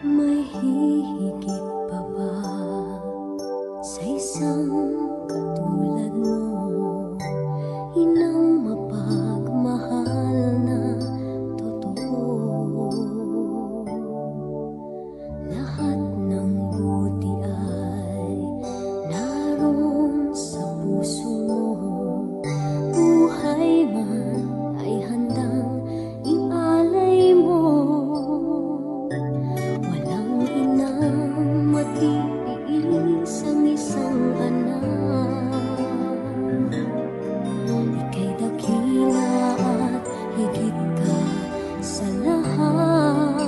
May hihigit pa ba sa isang katulad mo? Inang mapagmahal na totoo. Lahat ng buti ay naroon sa puso mo. Buhay man ay handang ialay mo. Matiis ang isang anak. Ika'y dakila at higit ka sa lahat.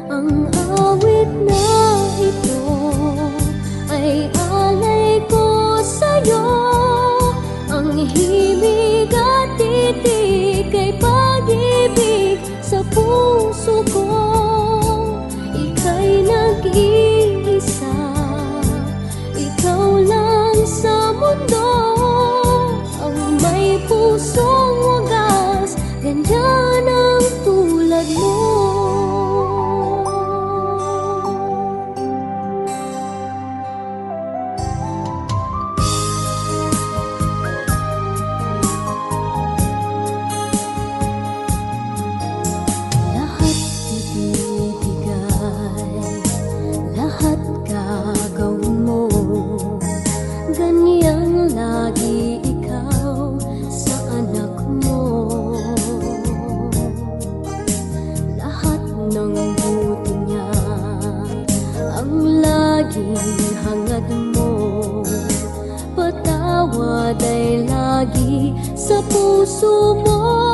Ang awit na ito ay alay ko sa'yo. Ang himig at titig ay pag-ibig sa puso ko. Ika'y nag-iisa, ikaw lang sa mundo ang may pusong wagas, ganyan ang tulad mo. Lahat gagawin mo, ganyang lagi ikaw sa anak mo. Lahat ng buti niya ang laging hangad mo. Patawad ay lagi sa puso mo.